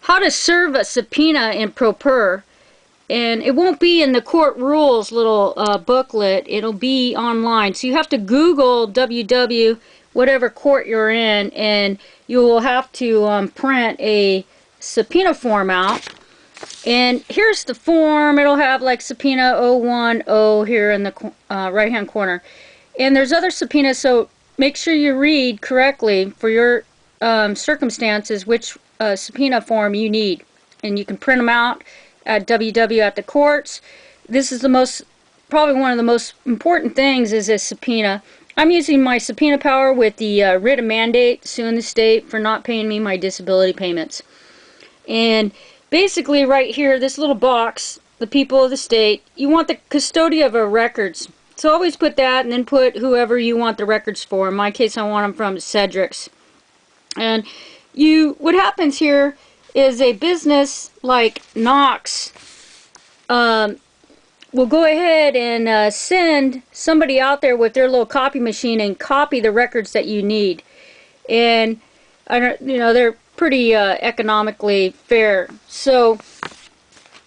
how to serve a subpoena in pro per. And it won't be in the court rules little booklet. It'll be online. So you have to Google www, whatever court you're in, and you will have to print a subpoena form out. And here's the form. It'll have like subpoena 010 here in the right hand corner. And there's other subpoenas, so make sure you read correctly for your circumstances which subpoena form you need. And you can print them out at WW at the courts. This is probably one of the most important things is a subpoena. I'm using my subpoena power with the writ of mandate suing the state for not paying me my disability payments. And basically right here, this little box, the people of the state, you want the custodian of records. So always put that and then put whoever you want the records for. In my case, I want them from Cedric's. And what happens here is a business like Knox will go ahead and send somebody out there with their little copy machine and copy the records that you need. And they're pretty economically fair. So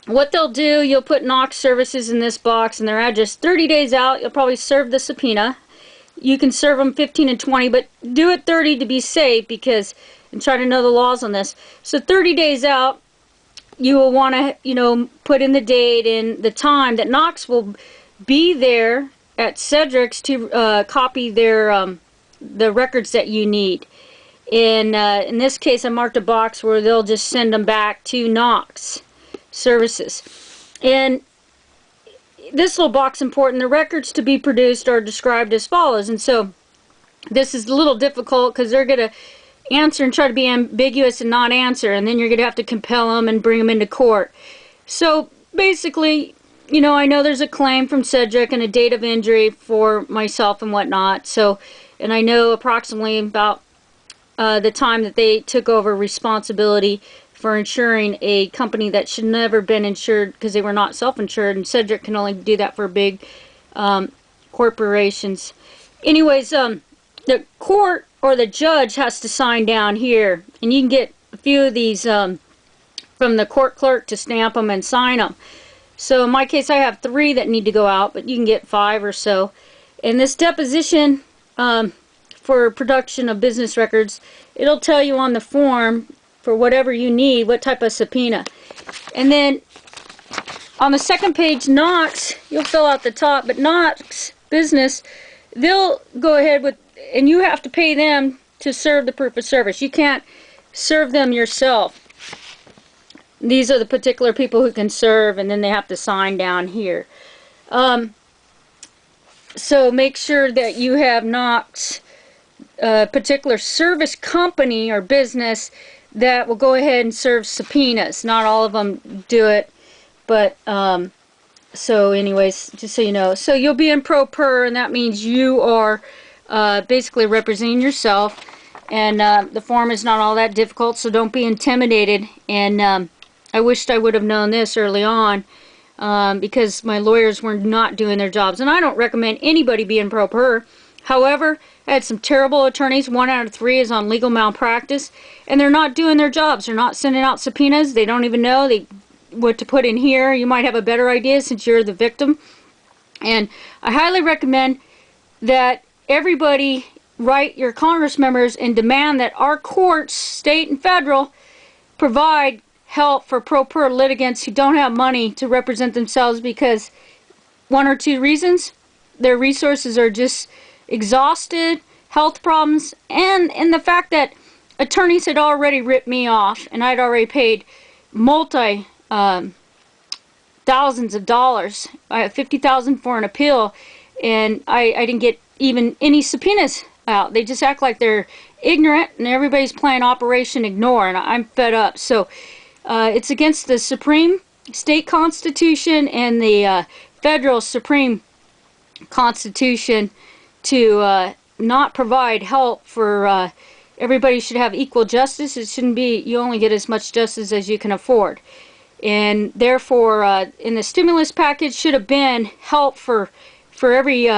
what they'll do, you'll put Knox Services in this box and their address. 30 days out, you'll probably serve the subpoena. You can serve them 15 and 20, but do it 30 to be safe and try to know the laws on this. So 30 days out, you will want to, put in the date and the time that Knox will be there at Cedric's to copy the records that you need. And in this case, I marked a box where they'll just send them back to Knox Services. And this little box is important. The records to be produced are described as follows. And so this is a little difficult because they're going to answer and try to be ambiguous and not answer, and then you're going to have to compel them and bring them into court. So basically, I know there's a claim from Cedric and a date of injury for myself and whatnot. So, and I know approximately about the time that they took over responsibility for insuring a company that should never been insured because they were not self-insured, and Cedric can only do that for big corporations. Anyways, the court or the judge has to sign down here, and you can get a few of these from the court clerk to stamp them and sign them. So in my case, I have 3 that need to go out, but you can get 5 or so. And this deposition for production of business records, it'll tell you on the form for whatever you need, what type of subpoena. And then on the second page, Knox, you'll fill out the top, but Knox Business, they'll go ahead with, and you have to pay them to serve the proof of service. You can't serve them yourself. These are the particular people who can serve, and then they have to sign down here. So make sure that you have Knox, particular service company or business that will go ahead and serve subpoenas. Not all of them do it, but so anyways, just so you know. So you'll be in pro per, and that means you are basically representing yourself, and the form is not all that difficult, so don't be intimidated. And I wished I would have known this early on because my lawyers were not doing their jobs, and I don't recommend anybody be in pro per. However, I had some terrible attorneys. 1 out of 3 is on legal malpractice, and they're not doing their jobs. They're not sending out subpoenas. They don't even know what to put in here. You might have a better idea since you're the victim. And I highly recommend that everybody write your Congress members and demand that our courts, state and federal, provide help for pro per litigants who don't have money to represent themselves because 1 or 2 reasons. Their resources are just exhausted, health problems, and the fact that attorneys had already ripped me off, and I'd already paid thousands of dollars. I had $50,000 for an appeal, and I didn't get even any subpoenas out. They just act like they're ignorant, and everybody's playing Operation Ignore, and I'm fed up. So it's against the Supreme State Constitution and the Federal Supreme Constitution to not provide help for everybody should have equal justice. It shouldn't be you only get as much justice as you can afford. And therefore, in the stimulus package should have been help for every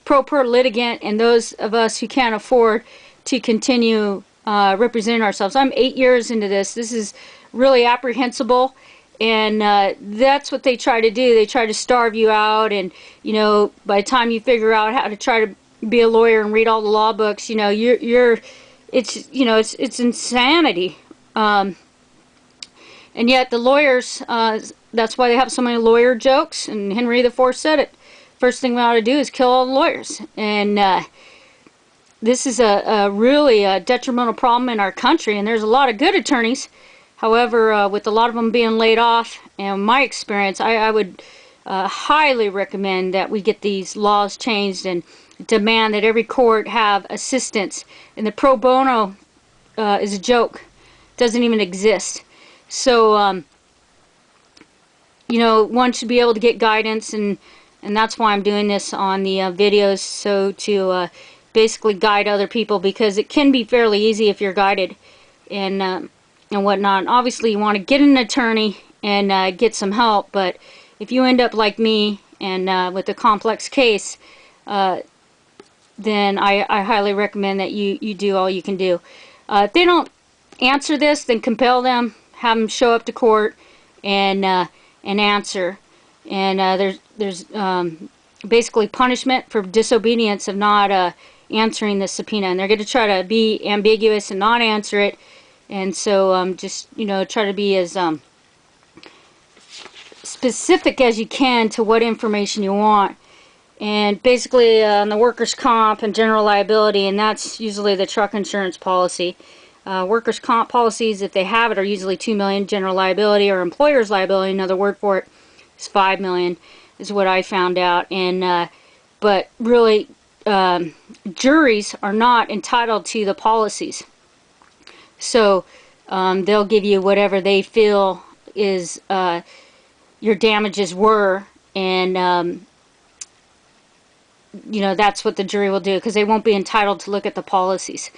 pro per litigant and those of us who can't afford to continue representing ourselves. I'm 8 years into this. This is really apprehensible, and that's what they try to do. They try to starve you out, and you know, by the time you figure out how to try to be a lawyer and read all the law books, you know, it's, you know, it's insanity. And yet the lawyers, that's why they have so many lawyer jokes, and Henry IV said it. First thing we ought to do is kill all the lawyers. And this is a really detrimental problem in our country, and there's a lot of good attorneys. However, with a lot of them being laid off, and my experience, I would highly recommend that we get these laws changed and demand that every court have assistance. And the pro bono is a joke. It doesn't even exist. So, you know, one should be able to get guidance, and that's why I'm doing this on the videos, so to basically guide other people, because it can be fairly easy if you're guided and whatnot. And obviously, you want to get an attorney and get some help, but if you end up like me and with a complex case, then I highly recommend that you do all you can do. If they don't answer this, then compel them. Have them show up to court and answer. And there's basically punishment for disobedience of not answering the subpoena. And they're going to try to be ambiguous and not answer it. And so just, you know, try to be as specific as you can to what information you want. And basically on the workers' comp and general liability, and that's usually the truck insurance policy. Workers' comp policies, if they have it, are usually $2 million. General liability or employer's liability, another word for it, is $5 million, is what I found out. And but really, juries are not entitled to the policies, so they'll give you whatever they feel is your damages were, and you know, that's what the jury will do, because they won't be entitled to look at the policies.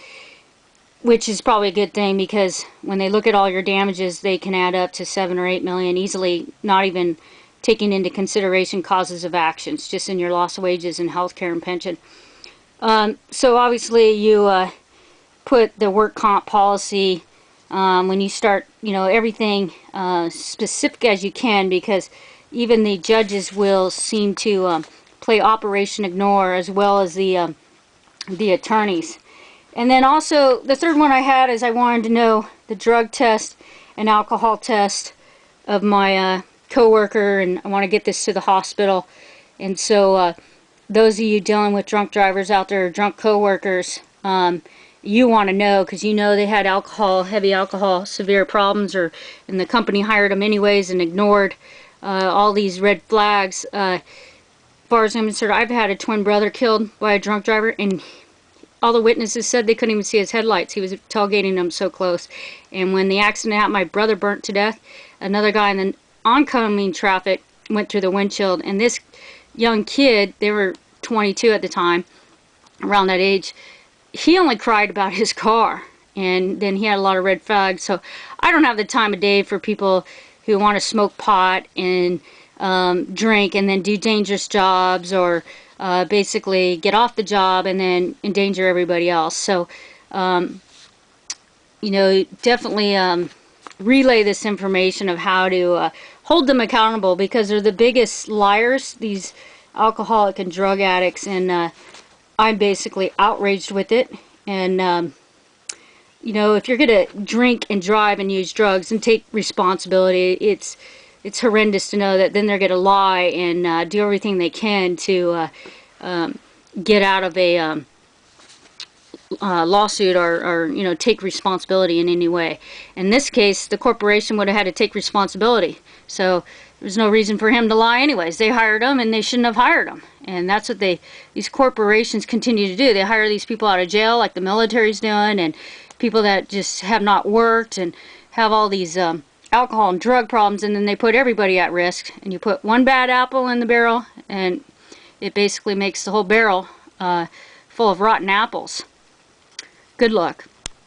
Which is probably a good thing, because when they look at all your damages, they can add up to 7 or 8 million easily, not even taking into consideration causes of actions, just in your loss of wages and health care and pension. So obviously you put the work comp policy when you start, you know, everything specific as you can, because even the judges will seem to play Operation Ignore, as well as the attorneys. And then also, the third one I had is I wanted to know the drug test and alcohol test of my coworker, and I want to get this to the hospital. And so, those of you dealing with drunk drivers out there, drunk coworkers, you want to know, because you know they had alcohol, heavy alcohol, severe problems, and the company hired them anyways and ignored all these red flags. As far as I'm concerned, I've had a twin brother killed by a drunk driver, and all the witnesses said they couldn't even see his headlights. He was tailgating them so close. And when the accident happened, my brother burnt to death. Another guy in the oncoming traffic went through the windshield. And this young kid, they were 22 at the time, around that age, he only cried about his car. And then he had a lot of red flags. So I don't have the time of day for people who want to smoke pot and drink and then do dangerous jobs, or basically get off the job and then endanger everybody else. So, you know, definitely relay this information of how to hold them accountable, because they're the biggest liars, these alcoholic and drug addicts, and I'm basically outraged with it. And, you know, if you're going to drink and drive and use drugs and take responsibility, it's horrendous to know that then they're going to lie and do everything they can to get out of a lawsuit or you know, take responsibility in any way. In this case, the corporation would have had to take responsibility. So there's no reason for him to lie anyways. They hired him, and they shouldn't have hired him. And that's what these corporations continue to do. They hire these people out of jail, like the military's doing, and people that just have not worked and have all these alcohol and drug problems, and then they put everybody at risk. And you put one bad apple in the barrel, and it basically makes the whole barrel full of rotten apples. Good luck.